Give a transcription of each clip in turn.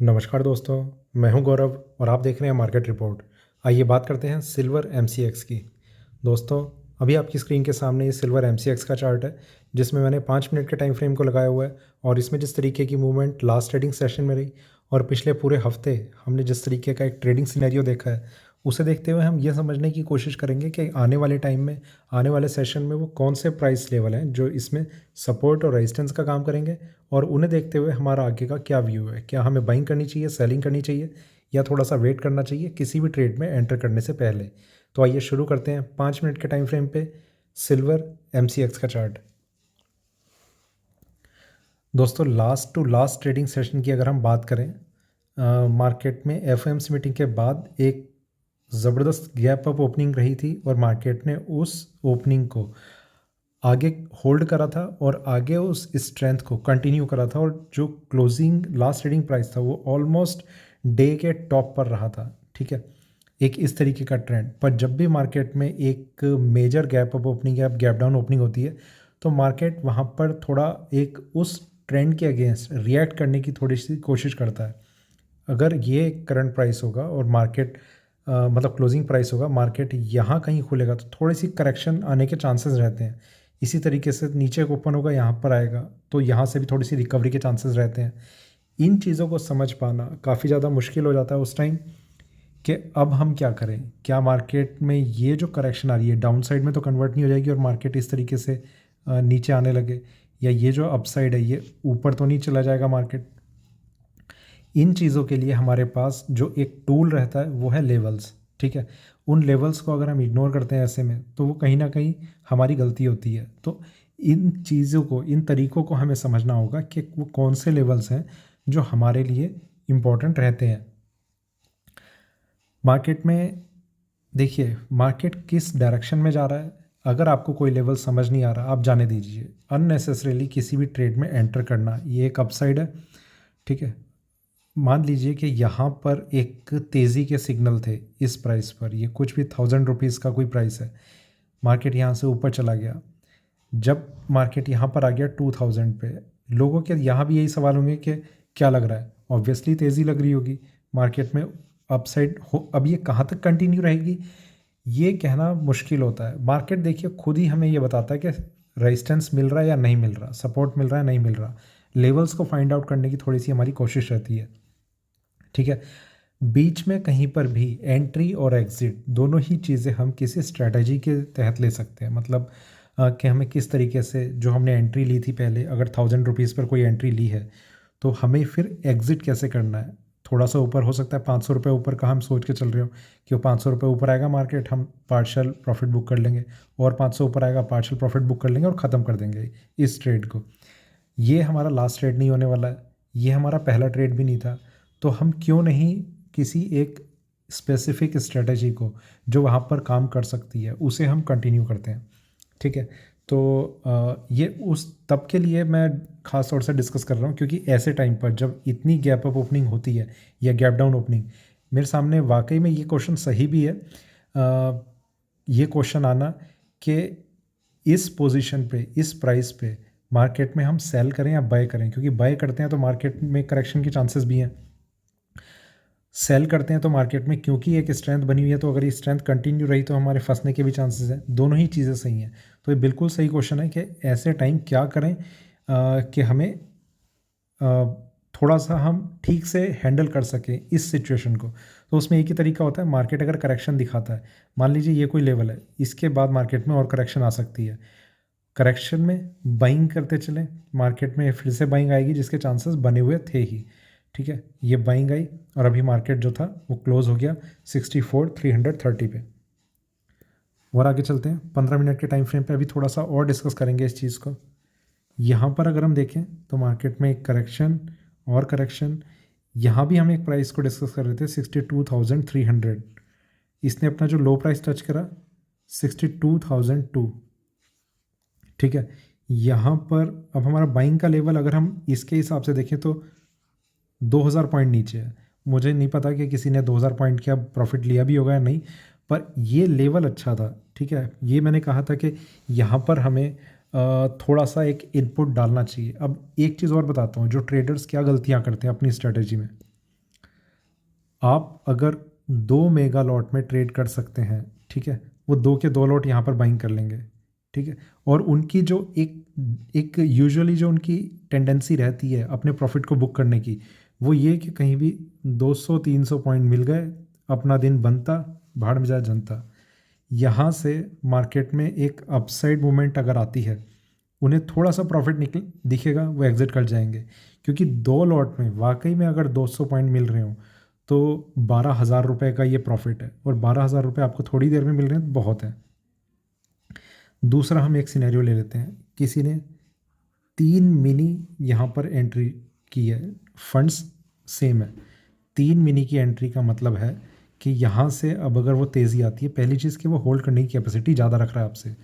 नमस्कार दोस्तों, मैं हूं गौरव और आप देख रहे हैं मार्केट रिपोर्ट। आइए बात करते हैं सिल्वर एमसीएक्स की। दोस्तों, अभी आपकी स्क्रीन के सामने ये सिल्वर एमसीएक्स का चार्ट है, जिसमें मैंने 5 मिनट के टाइम फ्रेम को लगाया हुआ है और इसमें जिस तरीके की मूवमेंट लास्ट ट्रेडिंग सेशन में रही और पिछले पूरे हफ्ते हमने जिस तरीके का एक ट्रेडिंग सिनेरियो देखा है, उसे देखते हुए हम ये समझने की कोशिश करेंगे कि आने वाले टाइम में, आने वाले सेशन में वो कौन से प्राइस लेवल हैं जो इसमें सपोर्ट और रेजिस्टेंस का काम करेंगे और उन्हें देखते हुए हमारा आगे का क्या व्यू है। क्या हमें बाइंग करनी चाहिए, सेलिंग करनी चाहिए या थोड़ा सा वेट करना चाहिए किसी भी ट्रेड में एंटर करने से पहले। तो आइए शुरू करते हैं 5 मिनट के टाइम फ्रेम पे सिल्वर एमसीएक्स का चार्ट। दोस्तों, last to last trading session की अगर हम बात करें, मार्केट में एफओएमसी मीटिंग के बाद एक ज़बरदस्त गैप अप ओपनिंग रही थी और मार्केट ने उस ओपनिंग को आगे होल्ड करा था और आगे उस स्ट्रेंथ को कंटिन्यू करा था और जो क्लोजिंग लास्ट ट्रेडिंग प्राइस था वो ऑलमोस्ट डे के टॉप पर रहा था। ठीक है, एक इस तरीके का ट्रेंड। पर जब भी मार्केट में एक मेजर गैप अप ओपनिंग या गैप डाउन ओपनिंग होती है तो मार्केट वहाँ पर थोड़ा एक उस ट्रेंड के अगेंस्ट रिएक्ट करने की थोड़ी सी कोशिश करता है। अगर ये करंट प्राइस होगा और मार्केट मतलब क्लोजिंग प्राइस होगा, मार्केट यहाँ कहीं खुलेगा तो थोड़ी सी करेक्शन आने के चांसेस रहते हैं। इसी तरीके से नीचे ओपन होगा, यहाँ पर आएगा तो यहाँ से भी थोड़ी सी रिकवरी के चांसेस रहते हैं। इन चीज़ों को समझ पाना काफ़ी ज़्यादा मुश्किल हो जाता है उस टाइम कि अब हम क्या करें। क्या मार्केट में ये जो करेक्शन आ रही है डाउन साइड में तो कन्वर्ट नहीं हो जाएगी और मार्केट इस तरीके से नीचे आने लगे, या ये जो अपसाइड है ये ऊपर तो नहीं चला जाएगा मार्केट। इन चीज़ों के लिए हमारे पास जो एक टूल रहता है वो है लेवल्स। ठीक है, उन लेवल्स को अगर हम इग्नोर करते हैं ऐसे में तो वो कहीं ना कहीं हमारी गलती होती है। तो इन चीज़ों को, इन तरीक़ों को हमें समझना होगा कि वो कौन से लेवल्स हैं जो हमारे लिए इम्पोर्टेंट रहते हैं मार्केट में। देखिए, मार्केट किस डायरेक्शन में जा रहा है, अगर आपको कोई लेवल समझ नहीं आ रहा आप जाने दीजिए। अननेसेसरीली किसी भी ट्रेड में एंटर करना, ये एक अपसाइड है। ठीक है, मान लीजिए कि यहाँ पर एक तेज़ी के सिग्नल थे इस प्राइस पर, ये कुछ भी 1000 रुपीज़ का कोई प्राइस है, मार्केट यहाँ से ऊपर चला गया। जब मार्केट यहाँ पर आ गया 2000 पे, लोगों के यहाँ भी यही सवाल होंगे कि क्या लग रहा है। ऑब्वियसली तेज़ी लग रही होगी मार्केट में, अपसाइड हो। अब ये कहाँ तक कंटिन्यू रहेगी ये कहना मुश्किल होता है। मार्केट देखिए खुद ही हमें ये बताता है कि रेजिस्टेंस मिल रहा है या नहीं मिल रहा, सपोर्ट मिल रहा है नहीं मिल रहा। लेवल्स को फाइंड आउट करने की थोड़ी सी हमारी कोशिश रहती है। ठीक है, बीच में कहीं पर भी एंट्री और एग्ज़िट दोनों ही चीज़ें हम किसी स्ट्रैटेजी के तहत ले सकते हैं। मतलब कि हमें किस तरीके से, जो हमने एंट्री ली थी पहले, अगर 1000 रुपीज़ पर कोई एंट्री ली है तो हमें फिर एग्ज़िट कैसे करना है। थोड़ा सा ऊपर हो सकता है, 500 रुपये ऊपर का हम सोच के चल रहे हो कि वो 500 रुपये ऊपर आएगा मार्केट, हम पार्शियल प्रॉफिट बुक कर लेंगे, और 500 ऊपर आएगा पार्शियल प्रॉफिट बुक कर लेंगे और ख़त्म कर देंगे इस ट्रेड को। ये हमारा लास्ट ट्रेड नहीं होने वाला है, ये हमारा पहला ट्रेड भी नहीं था। तो हम क्यों नहीं किसी एक स्पेसिफिक स्ट्रेटजी को जो वहाँ पर काम कर सकती है उसे हम कंटिन्यू करते हैं। ठीक है, तो ये उस तब के लिए मैं ख़ास तौर से डिस्कस कर रहा हूँ, क्योंकि ऐसे टाइम पर जब इतनी गैप अप ओपनिंग होती है या गैप डाउन ओपनिंग, मेरे सामने वाकई में ये क्वेश्चन सही भी है। ये क्वेश्चन आना कि इस पोजीशन पे, इस प्राइस पे मार्केट में हम सेल करें या बाय करें, क्योंकि बाय करते हैं तो मार्केट में करेक्शन के चांसेस भी हैं, सेल करते हैं तो मार्केट में क्योंकि एक स्ट्रेंथ बनी हुई है, तो अगर ये स्ट्रेंथ कंटिन्यू रही तो हमारे फंसने के भी चांसेस हैं। दोनों ही चीज़ें सही हैं। तो ये बिल्कुल सही क्वेश्चन है कि ऐसे टाइम क्या करें कि हमें थोड़ा सा हम ठीक से हैंडल कर सकें इस सिचुएशन को। तो उसमें एक ही तरीका होता है, मार्केट अगर करेक्शन दिखाता है, मान लीजिए ये कोई लेवल है, इसके बाद मार्केट में और करेक्शन आ सकती है, करेक्शन में बाइंग करते चलें, मार्केट में फिर से बाइंग आएगी जिसके चांसेस बने हुए थे ही। ठीक है, ये बाइंग आई और अभी मार्केट जो था वो क्लोज हो गया 64,330 पे। और आगे चलते हैं 15 मिनट के टाइम फ्रेम पे, अभी थोड़ा सा और डिस्कस करेंगे इस चीज़ को। यहाँ पर अगर हम देखें तो मार्केट में एक करेक्शन और करेक्शन, यहाँ भी हम एक प्राइस को डिस्कस कर रहे थे 62,300, इसने अपना जो लो प्राइस टच करा 62,002। ठीक है, यहाँ पर अब हमारा बाइंग का लेवल अगर हम इसके हिसाब से देखें तो 2000 पॉइंट नीचे है। मुझे नहीं पता कि किसी ने 2000 पॉइंट का प्रॉफिट लिया भी होगा या नहीं, पर ये लेवल अच्छा था। ठीक है, ये मैंने कहा था कि यहाँ पर हमें थोड़ा सा एक इनपुट डालना चाहिए। अब एक चीज़ और बताता हूँ, जो ट्रेडर्स क्या गलतियाँ करते हैं अपनी स्ट्रेटजी में। आप अगर 2 मेगा लॉट में ट्रेड कर सकते हैं, ठीक है, वो 2 के 2 लॉट यहाँ पर बाइंग कर लेंगे, ठीक है। और उनकी जो एक यूजुअली जो उनकी टेंडेंसी रहती है अपने प्रॉफिट को बुक करने की, वो ये कि कहीं भी 200-300 पॉइंट मिल गए, अपना दिन बनता, भाड़ में जाए जनता। यहाँ से मार्केट में एक अपसाइड मूवमेंट अगर आती है, उन्हें थोड़ा सा प्रॉफिट निकल दिखेगा, वो एग्जिट कर जाएंगे, क्योंकि 2 लॉट में वाकई में अगर 200 पॉइंट मिल रहे हो तो 12,000 रुपये का ये प्रॉफिट है, और 12,000 रुपये आपको थोड़ी देर में मिल रहे हैं तो बहुत है। दूसरा हम एक सिनेरियो ले लेते हैं, किसी ने 3 मिनी यहाँ पर एंट्री की है, फंड्स सेम है। 3 मिनी की एंट्री का मतलब है कि यहाँ से अब अगर वो तेज़ी आती है, पहली चीज़ कि वो होल्ड करने की कैपेसिटी ज़्यादा रख रहा है आपसे।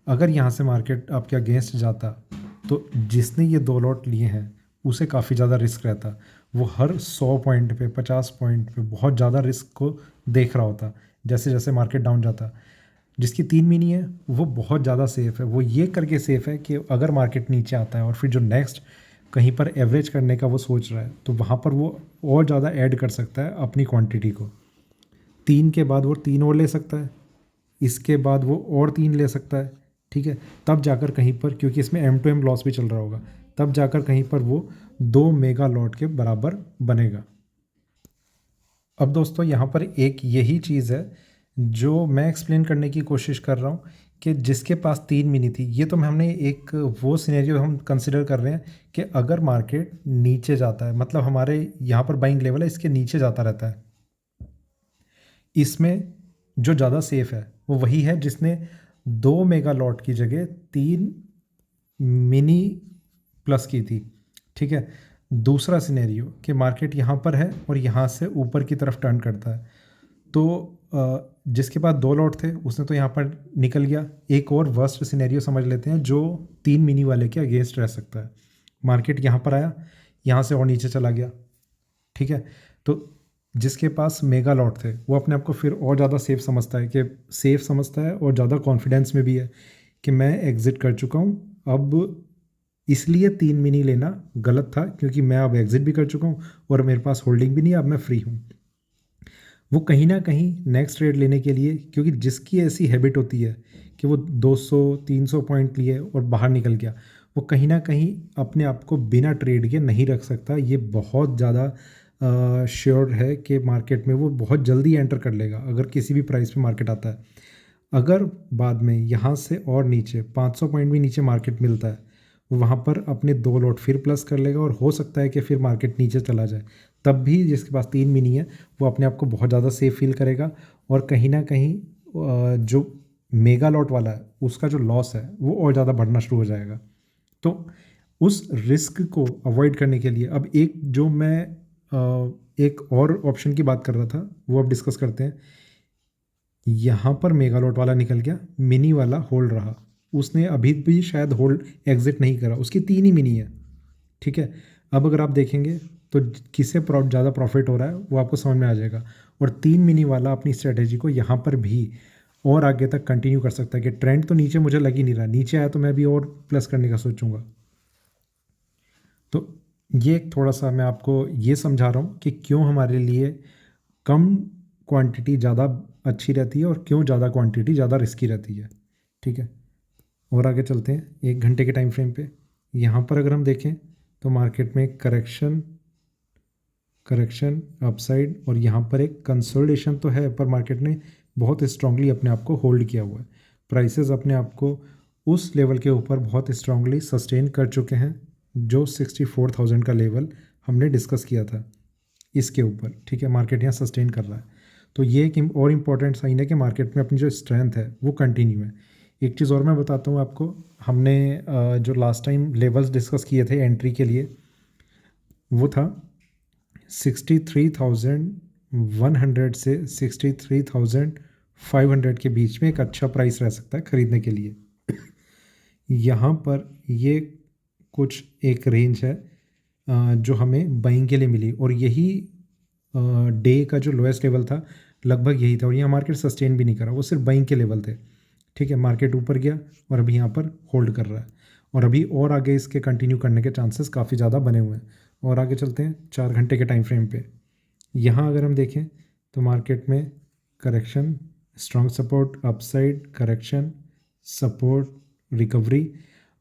अगर यहाँ से मार्केट आपके अगेंस्ट जाता तो जिसने ये 2 लॉट लिए हैं उसे काफ़ी ज़्यादा रिस्क रहता। वो हर 100 पॉइंट पे, 50 पॉइंट पे बहुत ज़्यादा रिस्क को देख रहा होता जैसे जैसे मार्केट डाउन जाता। जिसकी 3 मिनी है वो बहुत ज़्यादा सेफ़ है, वो ये करके सेफ़ है कि अगर मार्केट नीचे आता है और फिर जो नेक्स्ट कहीं पर एवरेज करने का वो सोच रहा है, तो वहाँ पर वो और ज़्यादा ऐड कर सकता है अपनी क्वांटिटी को। 3 के बाद वो 3 और ले सकता है, इसके बाद वो और 3 ले सकता है, ठीक है। तब जाकर कहीं पर, क्योंकि इसमें M2M लॉस भी चल रहा होगा, तब जाकर कहीं पर वो 2 मेगा लॉट के बराबर बनेगा। अब दोस्तों यहाँ पर एक यही चीज़ है जो मैं एक्सप्लेन करने की कोशिश कर रहा हूँ कि जिसके पास 3 मिनी थी, ये तो हमने एक वो सिनेरियो हम कंसिडर कर रहे हैं कि अगर मार्केट नीचे जाता है, मतलब हमारे यहाँ पर बाइंग लेवल है, इसके नीचे जाता रहता है। इसमें जो ज़्यादा सेफ़ है वो वही है जिसने 2 मेगा लॉट की जगह 3 मिनी प्लस की थी, ठीक है। दूसरा सिनेरियो कि मार्केट यहाँ पर है और यहाँ से ऊपर की तरफ टर्न करता है, तो जिसके पास 2 लॉट थे उसने तो यहाँ पर निकल गया। एक और वर्स्ट सिनेरियो समझ लेते हैं जो 3 मिनी वाले के अगेंस्ट रह सकता है। मार्केट यहाँ पर आया, यहाँ से और नीचे चला गया, ठीक है। तो जिसके पास मेगा लॉट थे वो अपने आप को फिर और ज़्यादा सेफ समझता है, कि सेफ समझता है और ज़्यादा कॉन्फिडेंस में भी है कि मैं एग्ज़िट कर चुका हूँ। अब इसलिए 3 मिनी लेना गलत था, क्योंकि मैं अब एग्ज़िट भी कर चुका हूँ और मेरे पास होल्डिंग भी नहीं है, अब मैं फ्री हूँ। वो कहीं ना कहीं नेक्स्ट ट्रेड लेने के लिए, क्योंकि जिसकी ऐसी हैबिट होती है कि वो 200-300 पॉइंट लिए और बाहर निकल गया, वो कहीं ना कहीं अपने आप को बिना ट्रेड के नहीं रख सकता। ये बहुत ज़्यादा श्योर है कि मार्केट में वो बहुत जल्दी एंटर कर लेगा अगर किसी भी प्राइस पे मार्केट आता है। अगर बाद में यहाँ से और नीचे 500 पॉइंट भी नीचे मार्केट मिलता है, वो वहाँ पर अपने 2 लॉट फिर प्लस कर लेगा, और हो सकता है कि फिर मार्केट नीचे चला जाए। तब भी जिसके पास 3 मिनी है वो अपने आप को बहुत ज़्यादा सेफ फील करेगा, और कहीं ना कहीं जो मेगा लॉट वाला है उसका जो लॉस है वो और ज़्यादा बढ़ना शुरू हो जाएगा। तो उस रिस्क को अवॉइड करने के लिए अब एक जो मैं एक और ऑप्शन की बात कर रहा था वो अब डिस्कस करते हैं। यहाँ पर मेगा लॉट वाला निकल गया, मिनी वाला होल्ड रहा, उसने अभी भी शायद होल्ड एग्जिट नहीं करा, उसकी 3 ही मिनी है, ठीक है। अब अगर आप देखेंगे तो किसे ज़्यादा प्रॉफिट हो रहा है वो आपको समझ में आ जाएगा। और 3 मिनी वाला अपनी स्ट्रेटेजी को यहाँ पर भी और आगे तक कंटिन्यू कर सकता है कि ट्रेंड तो नीचे मुझे लग ही नहीं रहा, नीचे आया तो मैं भी और प्लस करने का सोचूंगा। तो ये थोड़ा सा मैं आपको ये समझा रहा हूँ कि क्यों हमारे लिए कम क्वांटिटी ज़्यादा अच्छी रहती है और क्यों ज़्यादा क्वांटिटी ज़्यादा रिस्की रहती है, ठीक है। और आगे चलते हैं 1 घंटे के टाइम फ्रेम पे। यहाँ पर अगर हम देखें तो मार्केट में करेक्शन अपसाइड, और यहाँ पर एक कंसोलिडेशन तो है, पर मार्केट ने बहुत स्ट्रांगली अपने आप को होल्ड किया हुआ है। प्राइसेस अपने आप को उस लेवल के ऊपर बहुत स्ट्रांगली सस्टेन कर चुके हैं जो 64,000 का लेवल हमने डिस्कस किया था इसके ऊपर, ठीक है। मार्केट यहाँ सस्टेन कर रहा है, तो ये एक और इम्पॉर्टेंट साइन है कि मार्केट में अपनी जो स्ट्रेंथ है वो कंटिन्यू है। एक चीज़ और मैं बताता हूँ आपको, हमने जो लास्ट टाइम लेवल्स डिस्कस किए थे एंट्री के लिए, वो था 63,100 से 63,500 के बीच में एक अच्छा प्राइस रह सकता है ख़रीदने के लिए। यहाँ पर ये कुछ एक रेंज है जो हमें बाइंग के लिए मिली, और यही डे का जो लोएस्ट लेवल था लगभग यही था, और यहाँ मार्केट सस्टेन भी नहीं करा, वो सिर्फ बाइंग के लेवल थे, ठीक है। मार्केट ऊपर गया और अभी यहाँ पर होल्ड कर रहा है, और अभी और आगे इसके कंटिन्यू करने के चांसेस काफ़ी ज़्यादा बने हुए हैं। और आगे चलते हैं 4 घंटे के टाइम फ्रेम पे। यहाँ अगर हम देखें तो मार्केट में correction, strong support, upside, correction, support, recovery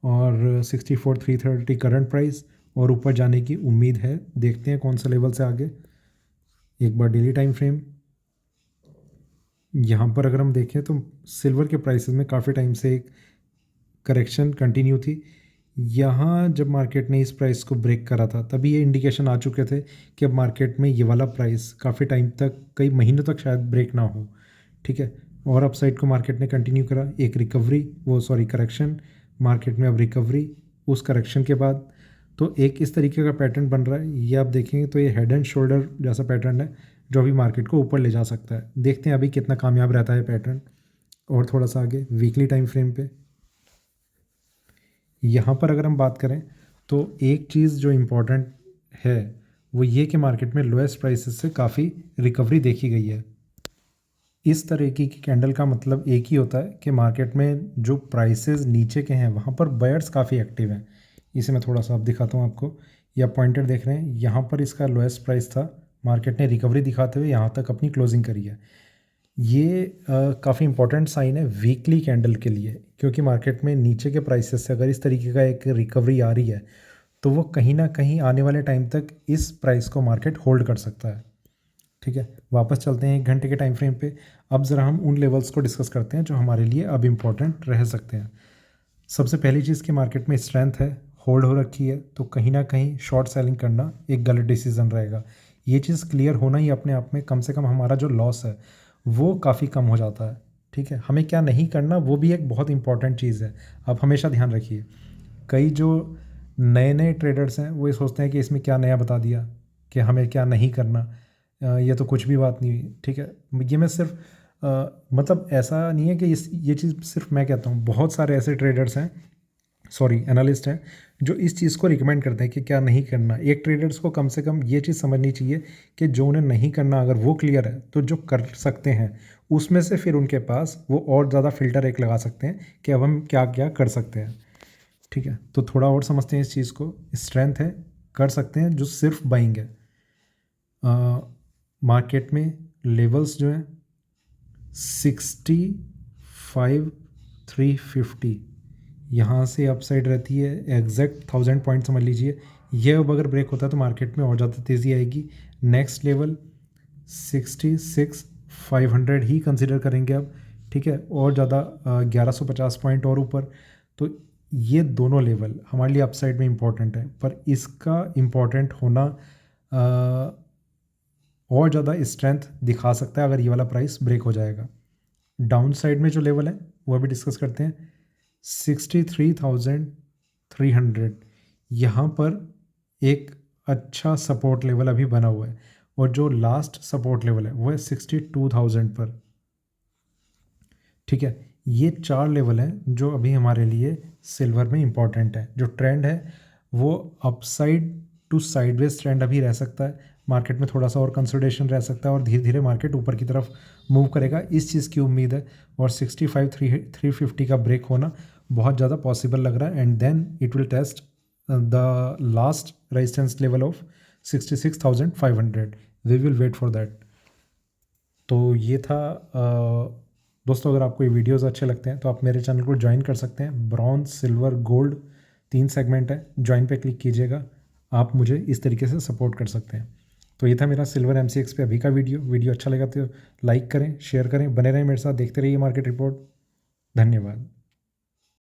और 64,330 करंट प्राइस और ऊपर जाने की उम्मीद है। देखते हैं कौन सा लेवल से आगे। एक बार डेली टाइम फ्रेम, यहाँ पर अगर हम देखें तो सिल्वर के प्राइसेस में काफ़ी टाइम से एक करेक्शन कंटिन्यू थी। यहाँ जब मार्केट ने इस प्राइस को ब्रेक करा था तभी ये इंडिकेशन आ चुके थे कि अब मार्केट में ये वाला प्राइस काफ़ी टाइम तक, कई महीनों तक शायद ब्रेक ना हो। ठीक है, और अपसाइड को मार्केट ने कंटिन्यू करा, एक रिकवरी, करेक्शन, मार्केट में अब रिकवरी उस करेक्शन के बाद। तो एक इस तरीके का पैटर्न बन रहा है। ये आप देखेंगे तो ये हेड एंड शोल्डर जैसा पैटर्न है जो अभी मार्केट को ऊपर ले जा सकता है। देखते हैं अभी कितना कामयाब रहता है पैटर्न। और थोड़ा सा आगे वीकली टाइम फ्रेम पे, यहाँ पर अगर हम बात करें तो एक चीज़ जो इम्पोर्टेंट है वो ये कि मार्केट में लोएस्ट प्राइसेस से काफ़ी रिकवरी देखी गई है। इस तरीके की कैंडल का मतलब एक ही होता है कि मार्केट में जो प्राइसेस नीचे के हैं वहाँ पर बायर्स काफ़ी एक्टिव हैं। इसे मैं थोड़ा सा अब दिखाता हूँ आपको। या पॉइंटर देख रहे हैं, यहाँ पर इसका लोएस्ट प्राइस था, मार्केट ने रिकवरी दिखाते हुए यहाँ तक अपनी क्लोजिंग करी है। ये काफ़ी इंपॉर्टेंट साइन है वीकली कैंडल के लिए, क्योंकि मार्केट में नीचे के प्राइसेस से अगर इस तरीके का एक रिकवरी आ रही है तो वो कहीं ना कहीं आने वाले टाइम तक इस प्राइस को मार्केट होल्ड कर सकता है। ठीक है, वापस चलते हैं 1 घंटे के टाइम फ्रेम पे। अब ज़रा हम उन लेवल्स को डिस्कस करते हैं जो हमारे लिए अब इम्पोर्टेंट रह सकते हैं। सबसे पहली चीज़ कि मार्केट में स्ट्रेंथ है, होल्ड हो रखी है, तो कहीं ना कहीं शॉर्ट सेलिंग करना एक गलत डिसीजन रहेगा। ये चीज़ क्लियर होना ही अपने आप में कम से कम हमारा जो लॉस है वो काफ़ी कम हो जाता है। ठीक है, हमें क्या नहीं करना वो भी एक बहुत इंपॉर्टेंट चीज़ है। आप हमेशा ध्यान रखिए, कई जो नए नए ट्रेडर्स हैं वो ये सोचते हैं कि इसमें क्या नया बता दिया कि हमें क्या नहीं करना, ये तो कुछ भी बात नहीं हुई। ठीक है, ये मैं सिर्फ मतलब ऐसा नहीं है कि ये चीज़ सिर्फ मैं कहता हूँ, बहुत सारे ऐसे ट्रेडर्स हैं, एनालिस्ट हैं जो इस चीज़ को रिकमेंड करते हैं कि क्या नहीं करना। एक ट्रेडर्स को कम से कम ये चीज़ समझनी चाहिए कि जो उन्हें नहीं करना अगर वो क्लियर है तो जो कर सकते हैं उसमें से फिर उनके पास वो और ज़्यादा फिल्टर एक लगा सकते हैं कि अब हम क्या क्या कर सकते हैं। ठीक है, तो थोड़ा और समझते हैं इस चीज़ को। स्ट्रेंथ है, कर सकते हैं, जो सिर्फ बाइंग है। मार्केट में लेवल्स जो हैं 65,350, यहाँ से अपसाइड रहती है एग्जैक्ट 1000 पॉइंट समझ लीजिए। ये अब अगर ब्रेक होता है तो मार्केट में और ज़्यादा तेज़ी आएगी। नेक्स्ट लेवल 66,500 ही कंसिडर करेंगे अब। ठीक है, और ज़्यादा 1150 पॉइंट और ऊपर। तो ये दोनों लेवल हमारे लिए अपसाइड में इम्पॉर्टेंट है, पर इसका इम्पॉर्टेंट होना और ज़्यादा स्ट्रेंथ दिखा सकता है अगर ये वाला प्राइस ब्रेक हो जाएगा। डाउन साइड में जो लेवल है वो अभी डिस्कस करते हैं। 63,300, यहाँ पर एक अच्छा सपोर्ट लेवल अभी बना हुआ है, और जो लास्ट सपोर्ट लेवल है वो है 62,000 पर। ठीक है, ये 4 लेवल हैं जो अभी हमारे लिए सिल्वर में इम्पॉर्टेंट है। जो ट्रेंड है वो अपसाइड टू साइडवेज ट्रेंड अभी रह सकता है, मार्केट में थोड़ा सा और कंसोलिडेशन रह सकता है और धीरे धीरे मार्केट ऊपर की तरफ मूव करेगा, इस चीज़ की उम्मीद है। और 65,350 का ब्रेक होना बहुत ज़्यादा पॉसिबल लग रहा है, and then it will test the last resistance level of 66,500। We will wait for that. तो ये था दोस्तों, अगर आपको ये वीडियोस अच्छे लगते हैं तो आप मेरे चैनल को ज्वाइन कर सकते हैं। ब्रॉन्ज, सिल्वर, गोल्ड 3 सेगमेंट है, ज्वाइन पे क्लिक कीजिएगा, आप मुझे इस तरीके से सपोर्ट कर सकते हैं। तो ये था मेरा सिल्वर MCX पे अभी का वीडियो अच्छा लगा तो लाइक करें, शेयर करें, बने रहें मेरे साथ, देखते रहिए मार्केट रिपोर्ट। धन्यवाद।